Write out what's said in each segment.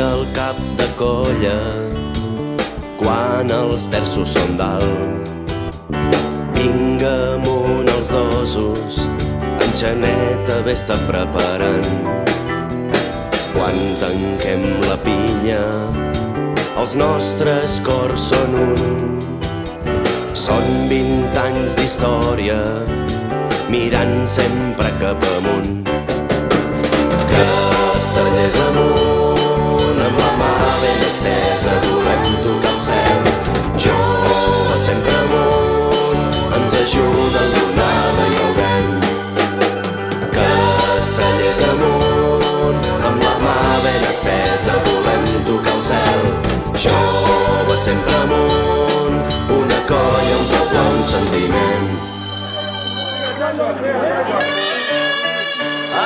el cap de colla quan els terços són dalt. Vinga amunt els dosos, Enxaneta vés-te preparant. Quan tanquem la pinya, els nostres cors són un. Són 20 anys d'història, mirant sempre cap amunt. Castellers amunt, amb la mà ben estesa, volem tocar el cel. Joves sempre amunt, ens ajuda l'onada i el vent. Castellers amunt, amb la mà ben estesa, volem tocar el cel. Joves sempre amunt, una colla, un poble, un sentiment.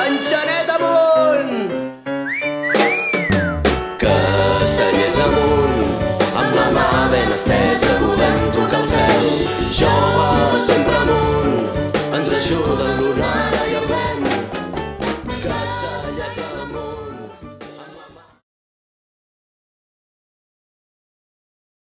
Enxaneta amunt! Castellers amunt, amb la mà ben estesa, volem tocar el cel. Joves sempre amunt,